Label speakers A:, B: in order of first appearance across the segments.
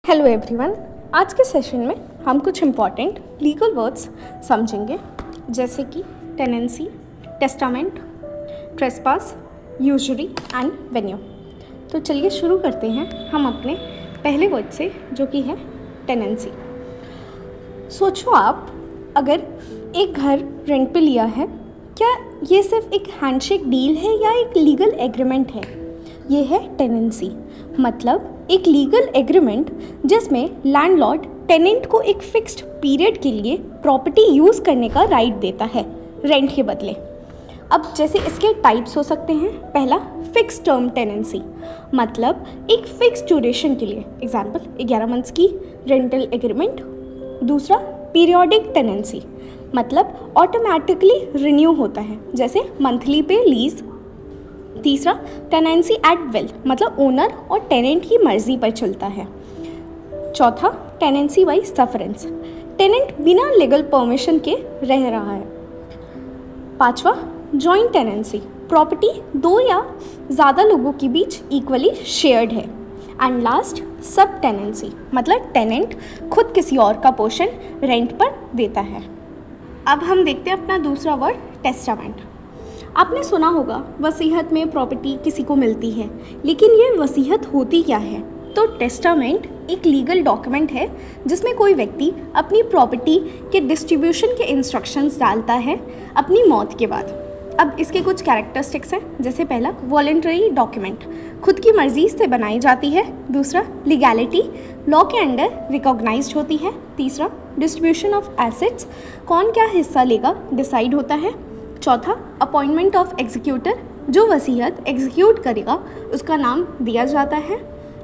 A: Hello everyone, आज के session में हम कुछ इम्पॉर्टेंट लीगल वर्ड्स समझेंगे जैसे कि tenancy, testament, trespass, usury and venue. तो चलिए शुरू करते हैं हम अपने पहले वर्ड से जो कि है टेनेंसी। सोचो आप अगर एक घर रेंट पे लिया है, क्या ये सिर्फ एक हैंडशेक डील है या एक लीगल एग्रीमेंट है? ये है टेनेंसी, मतलब एक लीगल एग्रीमेंट जिसमें लैंडलॉर्ड टेनेंट को एक फिक्स्ड पीरियड के लिए प्रॉपर्टी यूज़ करने का राइट देता है रेंट के बदले। अब जैसे इसके टाइप्स हो सकते हैं, पहला फिक्स टर्म टेनेंसी, मतलब एक फिक्स ड्यूरेशन के लिए, एग्जांपल 11 मंथ्स की रेंटल एग्रीमेंट। दूसरा पीरियोडिक टेनेंसी, मतलब ऑटोमेटिकली रिन्यू होता है, जैसे मंथली पे लीज। तीसरा टेनेंसी एट विल, मतलब ओनर और टेनेंट की मर्जी पर चलता है। चौथा टेनेंसी बाय सफरेंस, टेनेंट बिना लीगल परमिशन के रह रहा है। पांचवा जॉइंट टेनेंसी, प्रॉपर्टी दो या ज़्यादा लोगों के बीच इक्वली शेयर्ड है। एंड लास्ट सब टेनेंसी, मतलब टेनेंट खुद किसी और का पोर्शन रेंट पर देता है। अब हम देखते हैं अपना दूसरा वर्ड टेस्टामेंट। आपने सुना होगा वसीयत में प्रॉपर्टी किसी को मिलती है, लेकिन ये वसीयत होती क्या है? तो टेस्टामेंट एक लीगल डॉक्यूमेंट है जिसमें कोई व्यक्ति अपनी प्रॉपर्टी के डिस्ट्रीब्यूशन के इंस्ट्रक्शंस डालता है अपनी मौत के बाद। अब इसके कुछ कैरेक्टरिस्टिक्स हैं, जैसे पहला वॉलंटरी डॉक्यूमेंट, खुद की मर्जी से बनाई जाती है। दूसरा लीगैलिटी, लॉ के अंडर रिकॉग्नाइज्ड होती है। तीसरा डिस्ट्रीब्यूशन ऑफ एसेट्स, कौन क्या हिस्सा लेगा डिसाइड होता है। चौथा अपॉइंटमेंट ऑफ एग्जीक्यूटर, जो वसीयत एग्जीक्यूट करेगा उसका नाम दिया जाता है।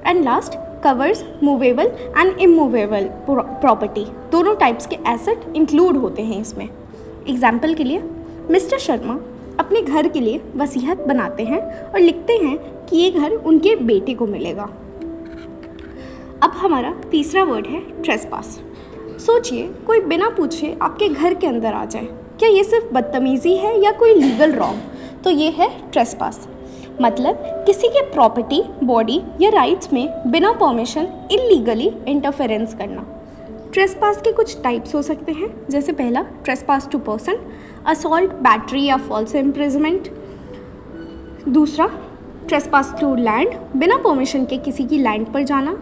A: And last covers movable and immovable property, दोनों टाइप्स के एसेट इंक्लूड होते हैं इसमें। एग्जाम्पल के लिए मिस्टर शर्मा अपने घर के लिए वसीयत बनाते हैं और लिखते हैं कि ये घर उनके बेटे को मिलेगा। अब हमारा तीसरा वर्ड है ट्रेसपास। सोचिए कोई बिना पूछे आपके घर के अंदर आ जाए, क्या ये सिर्फ बदतमीज़ी है या कोई लीगल रॉन्ग? तो ये है ट्रेसपास, मतलब किसी के प्रॉपर्टी, बॉडी या राइट्स में बिना परमिशन इलीगली इंटरफेरेंस करना। ट्रेसपास के कुछ टाइप्स हो सकते हैं, जैसे पहला trespass to person, assault, battery या फॉल्स इम्प्रिजमेंट। दूसरा ट्रेसपास टू लैंड, बिना परमिशन के किसी की लैंड पर जाना।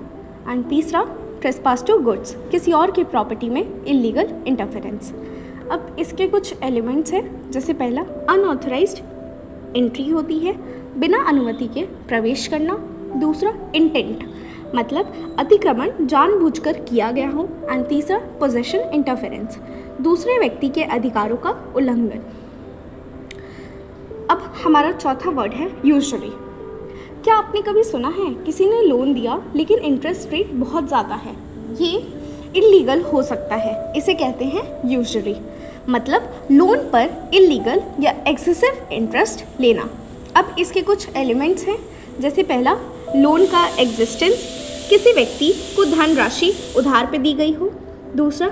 A: एंड तीसरा ट्रेसपास टू गुड्स, किसी और की प्रॉपर्टी में इलीगल इंटरफेरेंस। अब इसके कुछ एलिमेंट्स हैं, जैसे पहला अनऑथराइज्ड एंट्री होती है, बिना अनुमति के प्रवेश करना। दूसरा इंटेंट, मतलब अतिक्रमण जानबूझकर किया गया हो। एंड तीसरा पोजेशन इंटरफेरेंस, दूसरे व्यक्ति के अधिकारों का उल्लंघन। अब हमारा चौथा वर्ड है यूजुरी। क्या आपने कभी सुना है किसी ने लोन दिया लेकिन इंटरेस्ट रेट बहुत ज़्यादा है? ये इलीगल हो सकता है, इसे कहते हैं यूजुरी, मतलब लोन पर इलीगल या एक्सेसिव इंटरेस्ट लेना। अब इसके कुछ एलिमेंट्स हैं, जैसे पहला लोन का एग्जिस्टेंस, किसी व्यक्ति को धनराशि उधार पे दी गई हो। दूसरा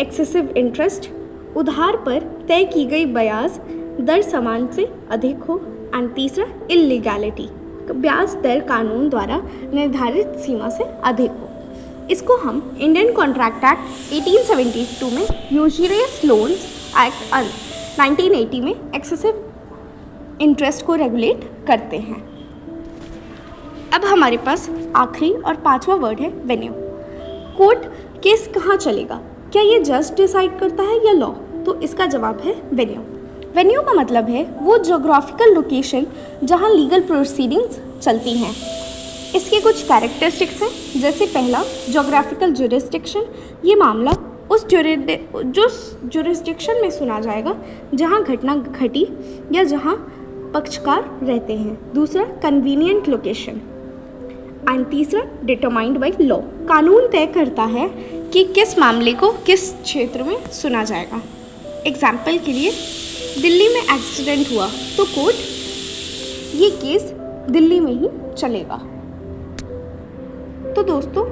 A: एक्सेसिव इंटरेस्ट, उधार पर तय की गई ब्याज दर समान से अधिक हो। एंड तीसरा इलीगैलिटी, ब्याज दर कानून द्वारा निर्धारित सीमा से अधिक हो। इसको हम इंडियन कॉन्ट्रैक्ट एक्ट 1872 में, यूजुरियस लोन्स एक्ट 1980 में एक्सेसिव इंटरेस्ट को रेगुलेट करते हैं। अब हमारे पास आखिरी और पांचवा वर्ड है वेन्यू। कोर्ट केस कहाँ चलेगा? क्या ये जज डिसाइड करता है या लॉ? तो इसका जवाब है वेन्यू। वेन्यू का मतलब है वो जोग्राफिकल लोकेशन जहाँ लीगल प्रोसीडिंग्स चलती हैं। इसके कुछ कैरेक्टरिस्टिक्स हैं, जैसे पहला जोग्राफिकल जुरिस्डिक्शन, ये मामला उस जुरिस्डिक्शन में सुना जाएगा जहाँ घटना घटी या जहाँ पक्षकार रहते हैं। दूसरा कन्वीनियंट लोकेशन। एंड तीसरा डिटरमाइंड बाय लॉ, कानून तय करता है कि किस मामले को किस क्षेत्र में सुना जाएगा। एग्जाम्पल के लिए दिल्ली में एक्सीडेंट हुआ तो कोर्ट ये केस दिल्ली में ही चलेगा। तो दोस्तों,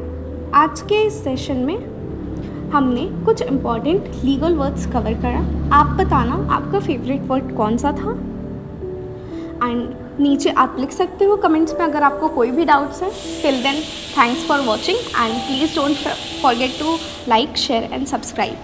A: आज के इस सेशन में हमने कुछ इम्पॉर्टेंट लीगल वर्ड्स कवर करा। आप बताना आपका फेवरेट वर्ड कौन सा था। एंड नीचे आप लिख सकते हो कमेंट्स में अगर आपको कोई भी डाउट्स है। Till then thanks for watching and please don't forget to like share and subscribe.